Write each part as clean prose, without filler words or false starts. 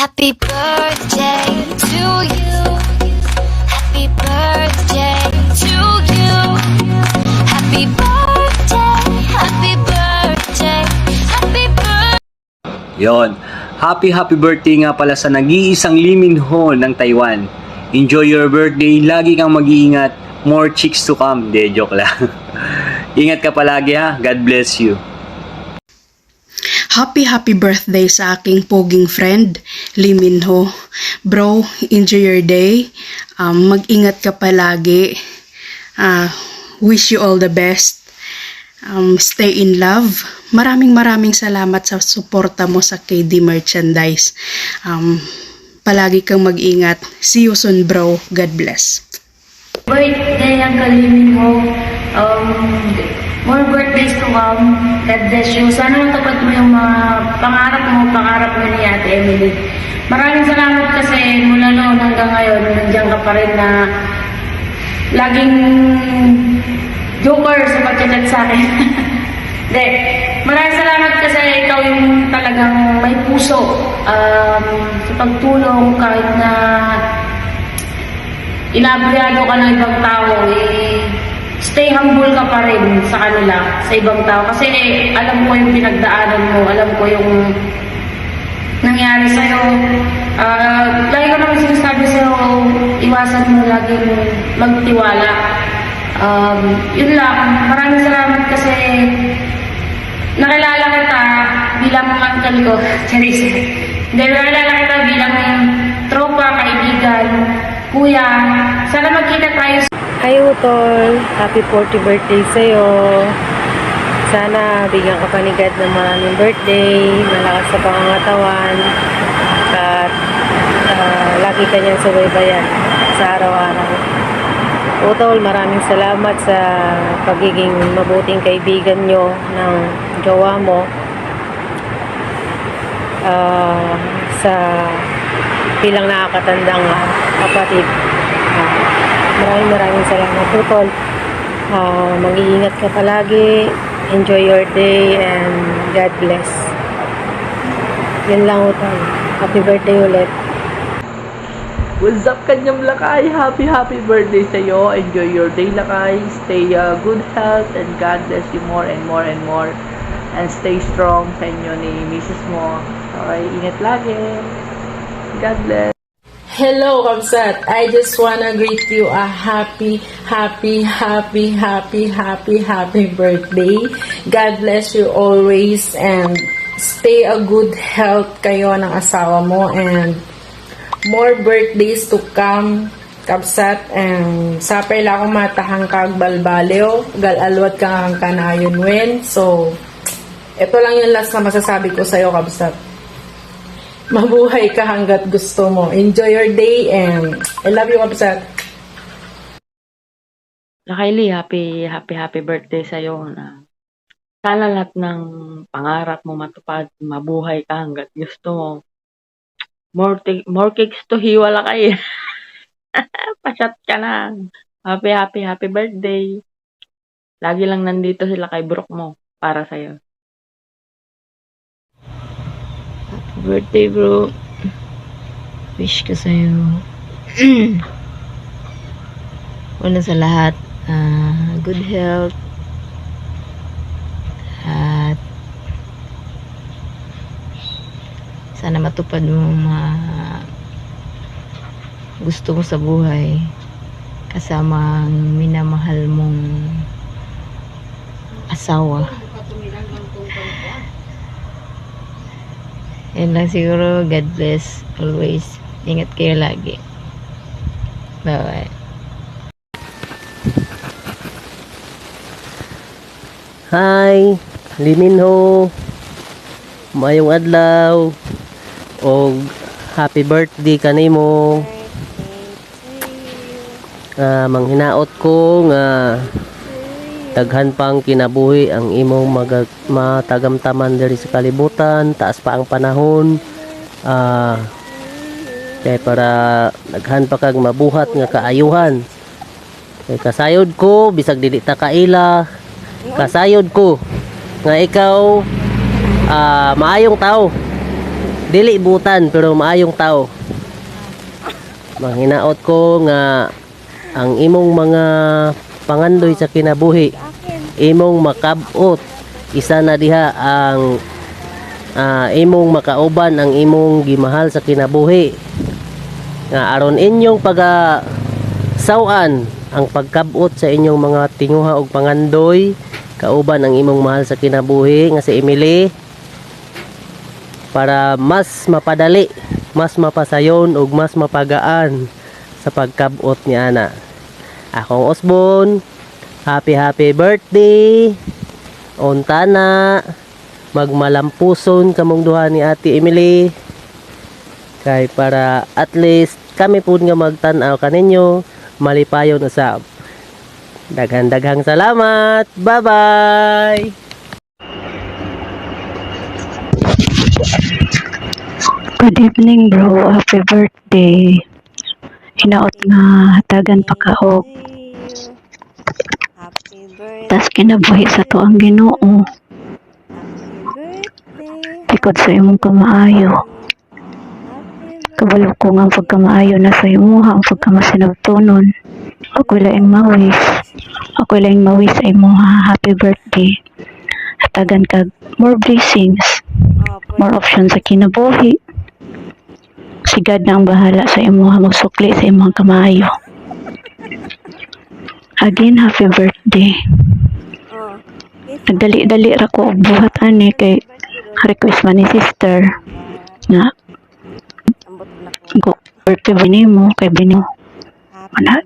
Happy birthday to you. Happy birthday to you. Happy birthday, happy birthday, happy birthday. Yon. Happy birthday nga pala sa nag-iisang Lee Min-ho ng Taiwan. Enjoy your birthday. Lagi kang mag-iingat. More chicks to come. De, joke lang. Ingat ka palagi ha. God bless you. Happy birthday sa aking poging friend, Lee Min-ho. Bro, enjoy your day. Mag-ingat ka palagi. Wish you all the best. Stay in love. Maraming salamat sa suporta mo sa KD Merchandise. Palagi kang mag-ingat. See you soon, bro. God bless. Birthday ang kalimin mo. More birthdays to come. God bless you. Sana matupad mo yung mga pangarap mo ni Ate Emily. Maraming salamat kasi mula noon hanggang ngayon, nandiyan ka pa rin na laging joker sa pagchat sa akin. De, maraming salamat kasi ikaw yung talagang may puso sa pagtulong kahit na inaabiyado ka ng ibang tao, stay humble ka pa rin sa kanila, sa ibang tao. Kasi alam ko yung pinagdaanan mo, alam ko yung nangyari sa'yo. Lagi ko naman sinasabi sa'yo, iwasan mo laging magtiwala. Yun lang, maraming salamat kasi nakilala kita bilang uncle ko, Charis. Hindi, nakilala kita bilang tropa, kaibigan, kuya. Sana magkita tayo. Hi Utol, happy 40th birthday sa'yo. Sana bigyan ka pa ni God ng maraming birthday, malakas sa pangangatawan, at lagi ka niyang subaybayan sa araw-araw. Utol, maraming salamat sa pagiging mabuting kaibigan nyo ng jowa mo sa bilang nakakatandang kapatid. Maraming salamat, Utol. Mag-iingat ka palagi. Enjoy your day and God bless. Yan lang, Utol. Happy birthday ulit. What's up, Kanyang Lakay? Happy birthday sa'yo. Enjoy your day, Lakay. Stay good health and God bless you more and more and more. And stay strong sa inyo ni Mrs. mo. Okay, ingat lagi. God bless. Hello, Kamsat. I just wanna greet you a happy birthday. God bless you always and stay a good health kayo ng asawa mo and more birthdays to come, Kamsat. And sapay lang akong matahang kagbalbaleo, galalwat kang kanayon wen. So, ito lang yung last na masasabi ko sa'yo, Kamsat. Mabuhay ka hanggat gusto mo. Enjoy your day and I love you, Kapsat. Kylie, happy birthday sa'yo. Sana lahat ng pangarap mo matupad, mabuhay ka hanggat gusto mo. More cakes to hiwala kayo. Pasyat ka na. Happy birthday. Lagi lang nandito sila kay Brooke mo para sa'yo. Birthday, bro. Wish ko sa'yo. Una sa lahat, good health. At sana matupad mo gusto mo sa buhay. Kasama ang minamahal mong asawa. Yan lang siguro. God bless always. Ingat kayo lagi. Bye-bye. Hi, Lee Min-ho. Mayong adlaw. O happy birthday kanimo. Manghinaot ko nga daghan pang kinabuhi ang imong matagamtaman diri sa kalibutan, taas pa ang panahon, kay para daghan pa kag mabuhat nga kaayuhan. Kay kasayod ko bisag dili ta kaila, kasayod ko nga ikaw maayong tao. dili butan pero maayong tao. Manghinaot ko nga ang imong mga pangandoy sa kinabuhi imong makabot. Isa na diha ang imong makauban ang imong gimahal sa kinabuhi nga aron inyong sawan ang pagkabot sa inyong mga tinguha og pangandoy kauban ang imong mahal sa kinabuhi nga si Emily, para mas mapadali, mas mapasayon ug mas mapagaan sa pagkabot ni ana. Akong Osbon, happy birthday. Unta na magmalampuson kamong duha ni Ate Emily kay para at least kami pud nga magtan-aw kaninyo malipayon usab. Daghang salamat. Bye-bye. Good evening, bro. Happy birthday. Hinaot nga hatagan pa ka og Happy birthday. tas kinabuhi sa to ang Ginoo. Tikod sa imong kamaayo. Kabalo ko nga ang pagkamaayo na sa imuha, ang pagkamasinagtunon. Ako laing mawis. Ako laing mawis sa imuha. Happy birthday. Hatagan kag more blessings. More options sa kinabuhi. Si God na ang bahala sa imuha, magsukli sa imong kamaayo. Again, happy birthday. Nagdali-dali ra ko og buhat ani kay request man ni sister na go birthday binimo kay binimo. Ana,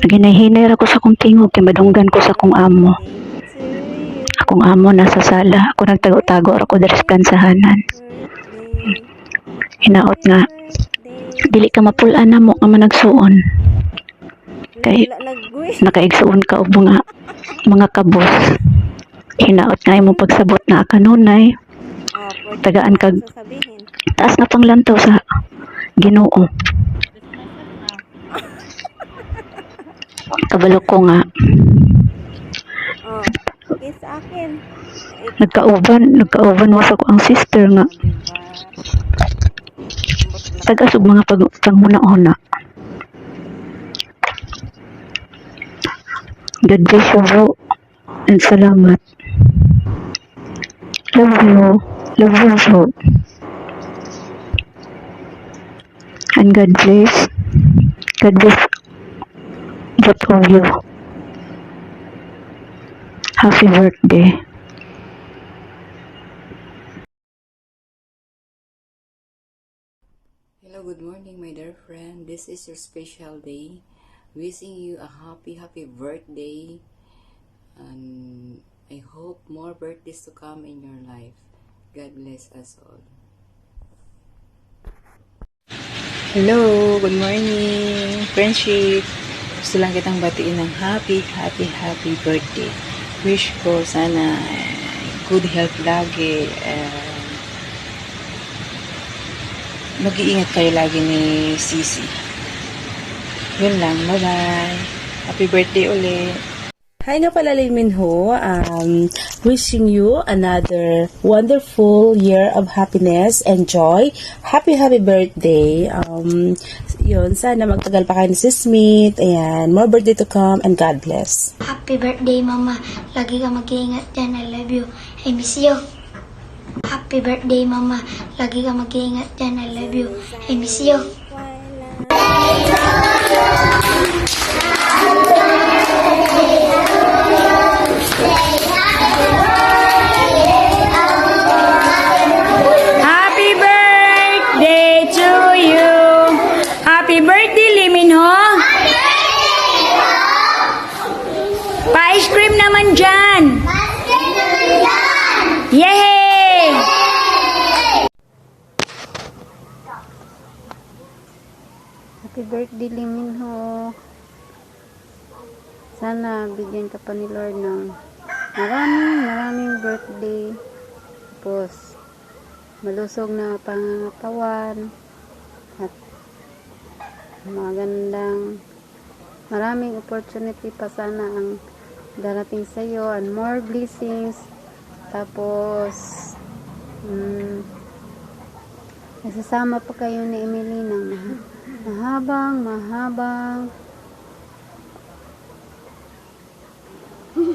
ginahinay ra ko sa kong tingog kay madunggan ko sa kong amo. Akong amo nasa sala, ako nagtago-tago ra ko diri sa kansahanan. Hinaot nga dili ka mapulan na mo nga managsuon kay nakaigsuon ka og mga kabos. Hinaot nga imong pagsabot na kanunay tagaan kag taas na panglantaw sa Ginoo. Kabalo ko nga nagkauban mo sa ko ang sister nga tagasog mga panghuna-huna. God bless you, bro. And salamat. Love you. Love you, bro. And God bless. God bless both of you. Happy birthday. Hello, good morning, my dear friend. This is your special day. Wishing you a happy birthday. And I hope more birthdays to come in your life. God bless us all. Hello, good morning, friendship. Gusto lang kitang batiin ng happy birthday. Wish ko sana good health lagi. Mag-iingat kayo lagi ni Sisi. Yun lang, bye-bye. Happy birthday ulit. Hi nga pala, Lee Minho. Wishing you another wonderful year of happiness and joy. Happy birthday. Yun, sana magtagal pa kayo ni Sis Smith. Ayan, more birthday to come and God bless. Happy birthday, Mama. Lagi ka mag-iingat dyan. I love you. I miss you. Happy birthday, Mama. Lagi ka mag-iingat dyan. I love you. I miss you. Happy birthday to you. Happy birthday, Liminho. Pa-ice cream naman dyan. Yay! Happy birthday, Liminho. Sana bigyan ka pa ni Lord ng maraming birthday. Tapos, malusog na pangangatawan at maraming opportunity pa sana ang darating sa iyo and more blessings. Tapos Nasasama pa kayo ni Emily ng mahabang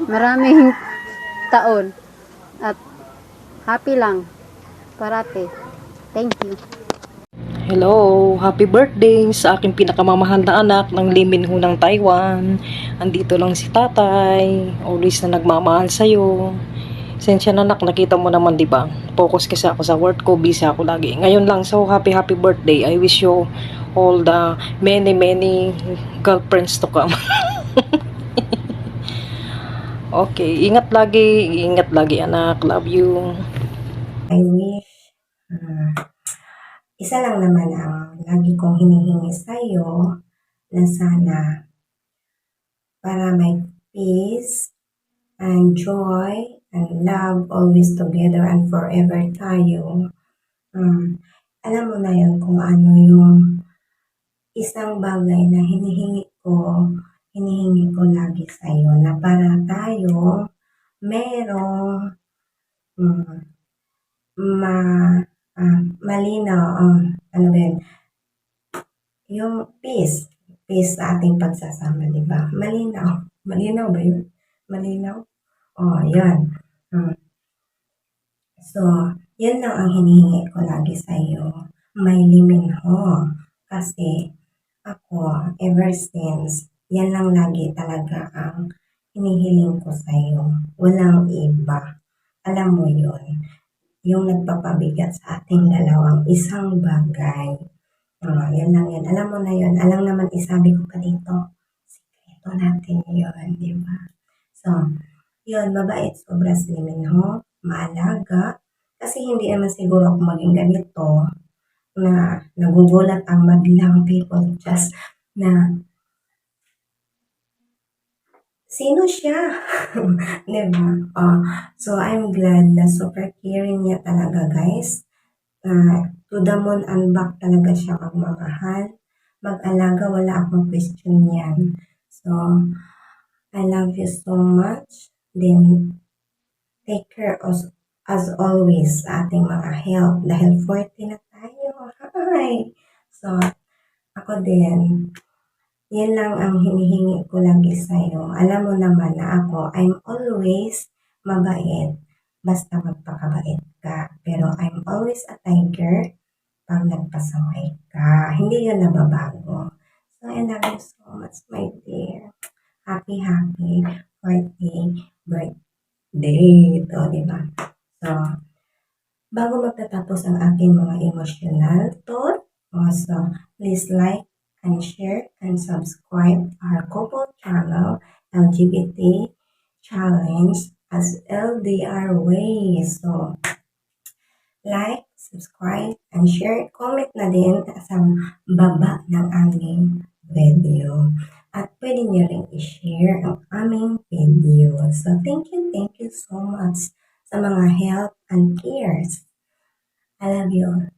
maraming taon at happy lang parate. Thank you. Hello, happy birthday sa aking pinakamamahal na anak ng Liminho ng Taiwan. Andito lang si tatay, always na nagmamahal sa'yo. Sensya na anak, nakita mo naman di ba? Focus kasi ako sa work ko, busy ako lagi. Ngayon lang, so happy birthday. I wish you all the many girlfriends to come. Okay, ingat lagi anak. Love you. I wish isa lang naman ang lagi kong hinihingi sa'yo na sana para may peace and joy and love always together and forever tayo. Alam mo na yun kung ano yung isang bagay na hinihingi ko lagi sa'yo na para tayo merong malinaw, ano ba yun? Yung peace sa ating pagsasama, di ba? Malinaw ba yun? Malinaw? Yan. So, yan lang ang hinihingi ko lagi sa iyo. May Liminho. Kasi, ako, ever since, yan lang lagi talaga ang hinihiling ko sa iyo. Walang iba. Alam mo yun. Yung nagpapabigat sa ating dalawang isang bagay. Yan lang yan. Alam mo na yun. Alam naman isabi ko pa dito. Sikreto natin yun, di ba? So, yun, mabait sobra si Liminho. Maalaga. Kasi hindi naman siguro ako maging ganito na nagugulat ang madlang people just na sino siya? Diba? So, I'm glad na super caring niya talaga, guys. To the moon and back talaga siya magmamahal. Mag-alaga, wala akong question yan. So, I love you so much. Then, take care as always sa ating mga health. Dahil 40 na tayo. Hi! So, ako din, yan lang ang hinihingi ko lagi sa'yo. Alam mo naman na ako, I'm always mabait. Basta magpakabait ka. Pero I'm always a tiger pag nagpasaway ka. Hindi yun nababago. So, I love you so much, my dear. Happy 40th birthday. Ito, diba? So, bago magtatapos ang aking mga emotional thought, also, please like, and share and subscribe our couple channel LGBT Challenge as LDR Way. So, like, subscribe, and share. Comment na din sa baba ng aming video. At pwede nyo rin i-share ang aming video. So, thank you so much sa mga help and cares. I love you.